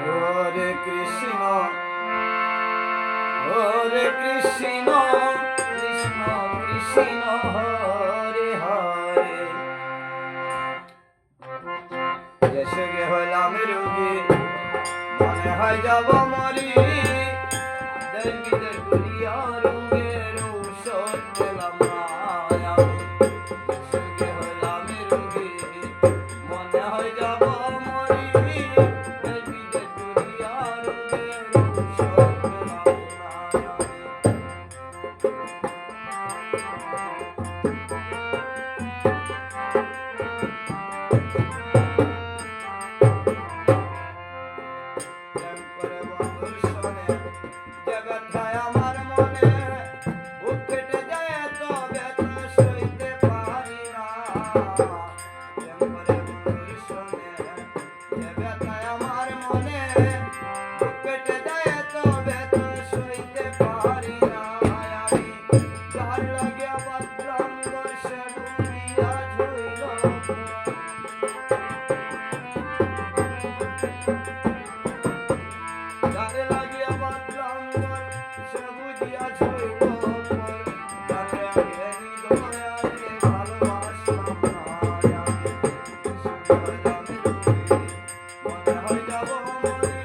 হরে কৃষ্ণ হরে কৃষ্ণ কৃষ্ণ কৃষ্ণ হরে হরে। দেশে গে হলাম রোগী, মনে হয় যাব মরি, দেশ বিদেশ ঘুরিয়া রোগের ঔষধ পেলাম না আমি। দেশে গে হলাম রোগী, মনে হয় যাব মরি, দেশ বিদেশ ঘুরিয়া রোগের ঔষধ পেলাম না আমি। প্রেম করে বন্ধুর সনে যে ব্যথায় আমার মনে, বুক ফেটে যায় এত ব্যথা সইতে পারি না। প্রেম করে বন্ধুর সনে যে ব্যথায় আমার মনে, বুক ফেটে যায় এত ব্যথা সইতে পারি না আমি। যার লাগিয়া বাঁধলাম ঘর সে বুঝিয়া ঝইল, যারে লাগিয়া বাঁধলাম ঘর সে বুঝিয়া ঝইল পর, যারে আগে হৃদয় আগে ভালোবাসলাম না আমি। সুখী হইলাম রোগী, মনে হয় যাব মরি,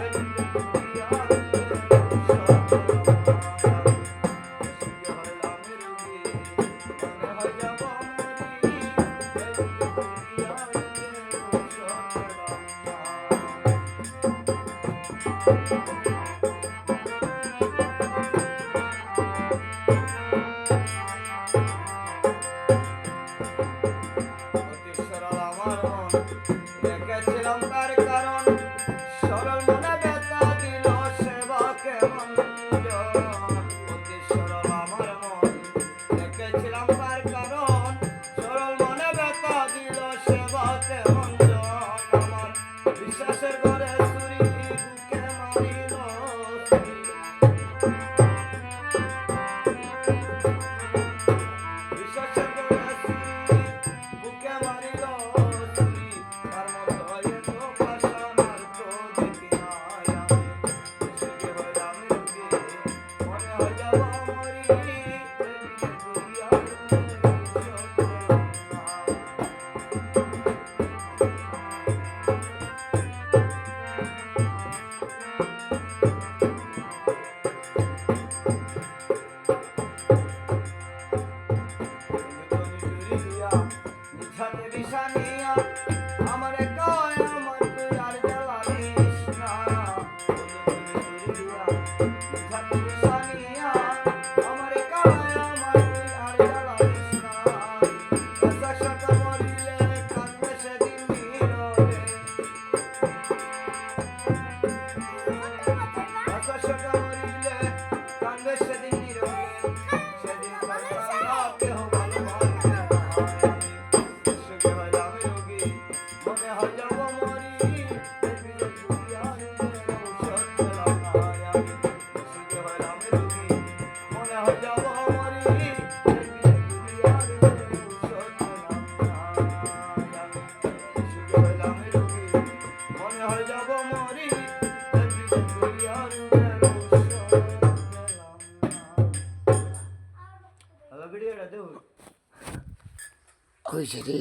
এদিকে ঘুরিয়া রোগের ঔষধ পেলাম না আমি। সুখী হইলাম রোগী, মনে হয় যাব মরি, এদিকে ঘুরিয়া রোগের ঔষধ পেলাম না। অতি সরল আমার মন, রেখেছিলাম তার কারণ, সরল মনে ব্যথা দিল সেবা কেমন জন। অতি সরল আমার মন, রেখেছিলাম তার কারণ, সরল মনে ব্যথা দিল সেবা কেমন জন। আমার বিশ্বাসের ঘরে ছুরি, বুকে মারিল ছুরি, বিশ্বাসের ঘরে ছুরি, বুকে মারিল ছুরি, তার মতো এত পাষাণ আর তো দেখি নাই আমি। সুখী হইলাম রোগী, মনে হয় যাব মরি, এদিকে ঘুরিয়া রোগের ঔষধ পেলাম না। নিঝাতে বিষানিয়া আমারে কয় আমার তুই আর জ্বালানিস না। নিঝাতে বিষানিয়া আমারে কয় আমার তুই আর জ্বালানিস না। কাঁচা শাখা মরিলে কাঁদবে সেদিন নীরবে, কাঁচা শাখা মরিলে কাঁদবে সেদিন নীরবে, সেদিন তার কান্না কেহ ভালোবাসবে না আমি। সুখী হইলাম রোগী, মনে হয় যাব মরি, দেশ বিদেশ ঘুরিয়া রোগের ঔষধ পেলাম না আমি। সুখী হইলাম রোগী, মনে হয় যাব মরি, দেশ বিদেশ ঘুরিয়া রোগের ঔষধ পেলাম না আমি। সুখী হইলাম রোগী, মনে হয় যাব মরি, দেশ বিদেশ ঘুরিয়া রোগের ঔষধ পেলাম না। হ্যালো ভিডিওটা দেব হয়েছে রে।